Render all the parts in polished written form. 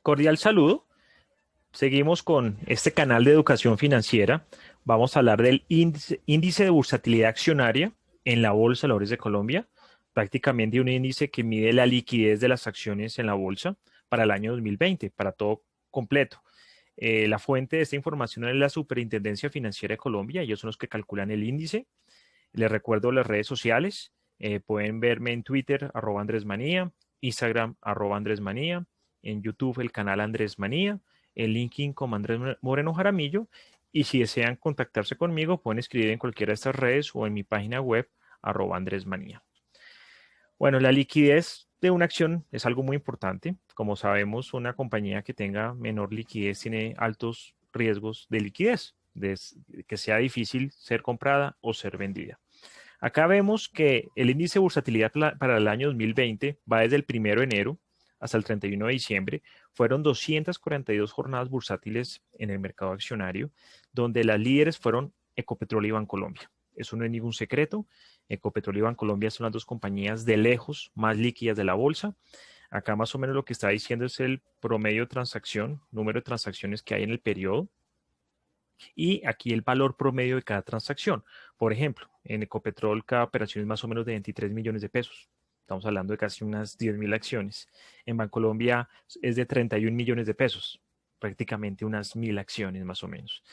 Cordial saludo. Seguimos con este canal de educación financiera. Vamos a hablar del índice de bursatilidad accionaria en la Bolsa de Valores de Colombia, prácticamente un índice que mide la liquidez de las acciones en la bolsa para el año 2020, para todo completo. La fuente de esta información es la Superintendencia Financiera de Colombia. Ellos son los que calculan el índice. Les recuerdo las redes sociales. Pueden verme en Twitter, @AndresManía, Instagram, @AndresManía, en YouTube el canal Andrés Manía, en LinkedIn como Andrés Moreno Jaramillo. Y si desean contactarse conmigo, pueden escribir en cualquiera de estas redes o en mi página web, @AndresManía. Bueno, la liquidez de una acción es algo muy importante. Como sabemos, una compañía que tenga menor liquidez tiene altos riesgos de liquidez, de que sea difícil ser comprada o ser vendida. Acá vemos que el índice de bursatilidad para el año 2020 va desde el 1 de enero hasta el 31 de diciembre. Fueron 242 jornadas bursátiles en el mercado accionario, donde las líderes fueron Ecopetrol y Bancolombia. Eso no es ningún secreto. Ecopetrol y Bancolombia son las dos compañías de lejos más líquidas de la bolsa. Acá más o menos lo que está diciendo es el promedio de transacción, número de transacciones que hay en el periodo, y aquí el valor promedio de cada transacción. Por ejemplo, en Ecopetrol cada operación es más o menos de 23 millones de pesos. Estamos hablando de casi unas 10.000 acciones. En Bancolombia es de 31 millones de pesos, prácticamente unas 1.000 acciones más o menos.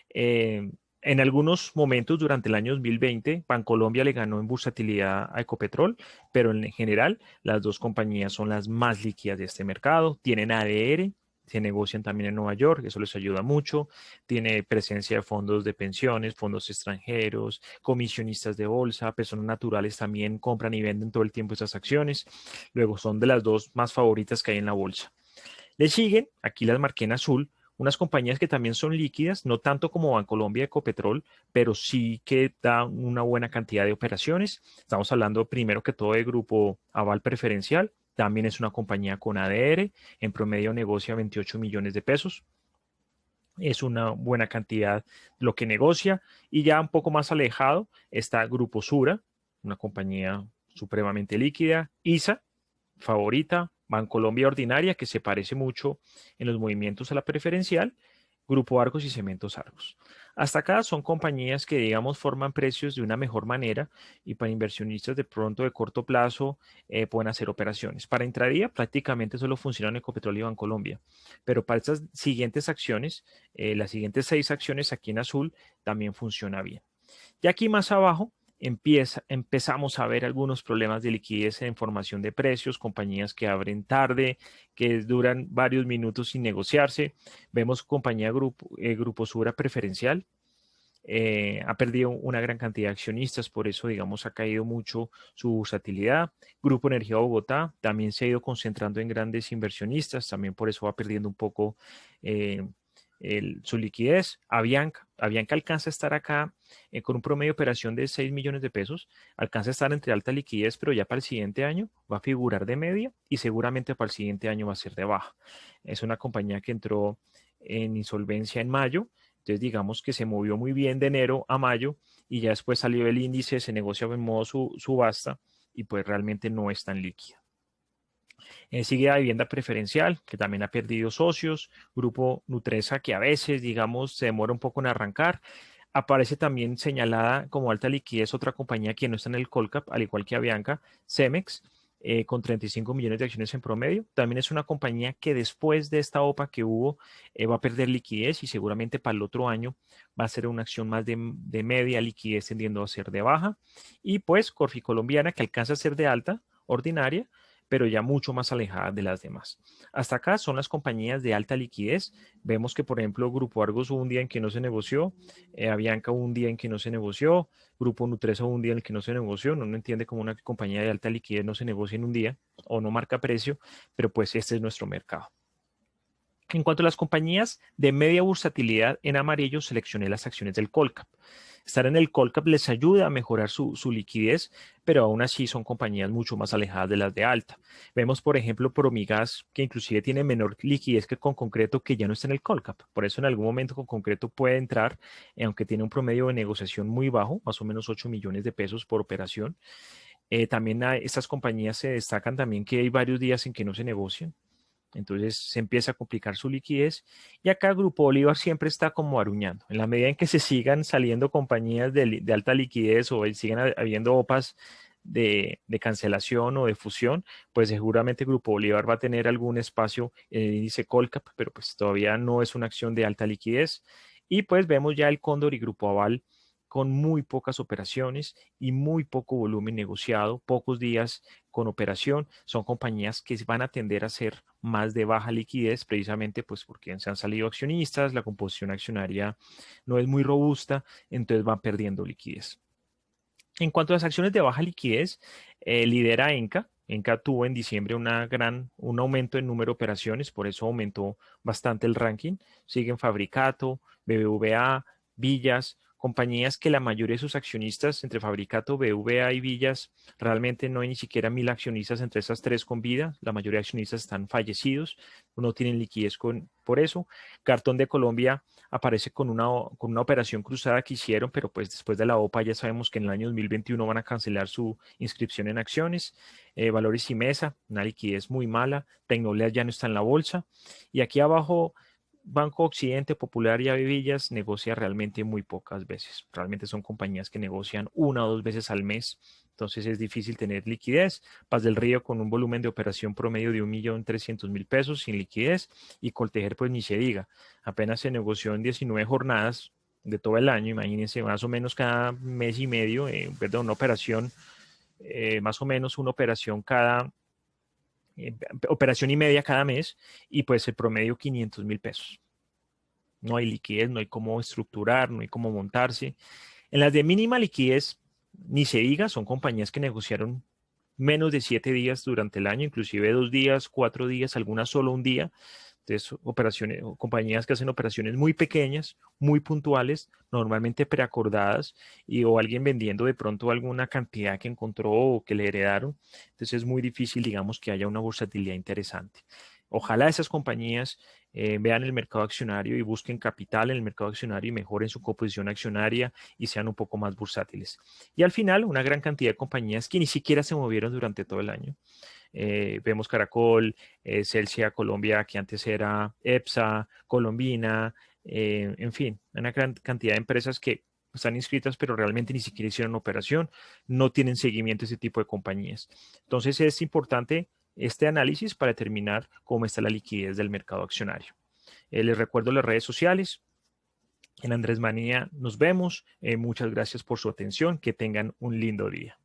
Eh, en algunos momentos durante el año 2020, Bancolombia le ganó en bursatilidad a Ecopetrol, pero en general las dos compañías son las más líquidas de este mercado. Tienen ADR, se negocian también en Nueva York, eso les ayuda mucho. Tiene presencia de fondos de pensiones, fondos extranjeros, comisionistas de bolsa, personas naturales también compran y venden todo el tiempo esas acciones. Luego son de las dos más favoritas que hay en la bolsa. Le siguen, aquí las marqué en azul, unas compañías que también son líquidas, no tanto como Bancolombia y Ecopetrol, pero sí que dan una buena cantidad de operaciones. Estamos hablando primero que todo de Grupo Aval Preferencial, también es una compañía con ADR, en promedio negocia 28 millones de pesos. Es una buena cantidad lo que negocia. Y ya un poco más alejado está Grupo Sura, una compañía supremamente líquida. ISA, favorita. Bancolombia Ordinaria, que se parece mucho en los movimientos a la preferencial. Grupo Argos y Cementos Argos. Hasta acá son compañías que, digamos, forman precios de una mejor manera y para inversionistas de pronto de corto plazo pueden hacer operaciones. Para intradía prácticamente solo funcionan Ecopetrol y Bancolombia, pero para estas siguientes acciones, las siguientes 6 acciones aquí en azul, también funciona bien. Y aquí más abajo empezamos a ver algunos problemas de liquidez en formación de precios, compañías que abren tarde, que duran varios minutos sin negociarse. Vemos compañía Grupo Sura Preferencial. Ha perdido una gran cantidad de accionistas, por eso, digamos, ha caído mucho su bursatilidad. Grupo Energía Bogotá también se ha ido concentrando en grandes inversionistas, también por eso va perdiendo un poco eh, su liquidez. Avianca alcanza a estar acá con un promedio de operación de 6 millones de pesos, alcanza a estar entre alta liquidez, pero ya para el siguiente año va a figurar de media y seguramente para el siguiente año va a ser de baja. Es una compañía que entró en insolvencia en mayo. Entonces, digamos que se movió muy bien de enero a mayo y ya después salió el índice, se negocia en modo subasta y pues realmente no es tan líquida. Sigue la vivienda preferencial, que también ha perdido socios. Grupo Nutresa, que a veces, digamos, se demora un poco en arrancar. Aparece también señalada como alta liquidez otra compañía que no está en el Colcap, al igual que Avianca, Cemex, con 35 millones de acciones en promedio. También es una compañía que después de esta OPA que hubo va a perder liquidez y seguramente para el otro año va a ser una acción más de media liquidez tendiendo a ser de baja. Y pues Corfi Colombiana, que alcanza a ser de alta, ordinaria, pero ya mucho más alejada de las demás. Hasta acá son las compañías de alta liquidez. Vemos que, por ejemplo, Grupo Argos hubo un día en que no se negoció, Avianca hubo un día en que no se negoció, Grupo Nutresa hubo un día en el que no se negoció. No entiende cómo una compañía de alta liquidez no se negocia en un día o no marca precio, pero pues este es nuestro mercado. En cuanto a las compañías de media bursatilidad, en amarillo seleccioné las acciones del Colcap. Estar en el Colcap les ayuda a mejorar su liquidez, pero aún así son compañías mucho más alejadas de las de alta. Vemos, por ejemplo, Promigas, que inclusive tiene menor liquidez que con concreto, que ya no está en el Colcap. Por eso en algún momento con concreto puede entrar, aunque tiene un promedio de negociación muy bajo, más o menos 8 millones de pesos por operación. También estas compañías se destacan también que hay varios días en que no se negocian. Entonces se empieza a complicar su liquidez y acá Grupo Bolívar siempre está como aruñando. En la medida en que se sigan saliendo compañías de alta liquidez o sigan habiendo OPAs de cancelación o de fusión, pues seguramente Grupo Bolívar va a tener algún espacio en el índice Colcap, pero pues todavía no es una acción de alta liquidez. Y pues vemos ya el Cóndor y Grupo Aval con muy pocas operaciones y muy poco volumen negociado, pocos días con operación. Son compañías que van a tender a ser más de baja liquidez, precisamente pues porque se han salido accionistas, la composición accionaria no es muy robusta, entonces van perdiendo liquidez. En cuanto a las acciones de baja liquidez, lidera Enca. Enca tuvo en diciembre un aumento en número de operaciones, por eso aumentó bastante el ranking. Siguen Fabricato, BBVA, Villas, compañías que la mayoría de sus accionistas, entre Fabricato, BBVA y Villas, realmente no hay ni siquiera 1.000 accionistas entre esas tres con vida. La mayoría de accionistas están fallecidos, no tienen liquidez por eso. Cartón de Colombia aparece con una operación cruzada que hicieron, pero pues después de la OPA ya sabemos que en el año 2021 van a cancelar su inscripción en acciones. Valores y Mesa, una liquidez muy mala. Tecnolea ya no está en la bolsa. Y aquí abajo, Banco Occidente, Popular y Avivillas negocia realmente muy pocas veces. Realmente son compañías que negocian 1 o 2 veces al mes. Entonces es difícil tener liquidez. Paz del Río con un volumen de operación promedio de 1.300.000 pesos sin liquidez. Y Coltejer, pues ni se diga. Apenas se negoció en 19 jornadas de todo el año. Imagínense, más o menos cada mes y medio, perdón, una operación, más o menos una operación y media cada mes. Y pues el promedio 500.000 pesos. No hay liquidez, no hay cómo estructurar, no hay cómo montarse. En las de mínima liquidez, ni se diga, son compañías que negociaron menos de 7 días durante el año, inclusive 2 días, 4 días, algunas solo un día. Entonces, operaciones, o compañías que hacen operaciones muy pequeñas, muy puntuales, normalmente preacordadas, o alguien vendiendo de pronto alguna cantidad que encontró o que le heredaron. Entonces es muy difícil, digamos, que haya una versatilidad interesante. Ojalá esas compañías vean el mercado accionario y busquen capital en el mercado accionario y mejoren su composición accionaria y sean un poco más bursátiles. Y al final, una gran cantidad de compañías que ni siquiera se movieron durante todo el año. Vemos Caracol, Celsia Colombia, que antes era EPSA, Colombina, en fin, una gran cantidad de empresas que están inscritas, pero realmente ni siquiera hicieron operación, no tienen seguimiento a ese tipo de compañías. Entonces es importante este análisis para determinar cómo está la liquidez del mercado accionario. Les recuerdo las redes sociales. En Andrés Manía nos vemos. Muchas gracias por su atención. Que tengan un lindo día.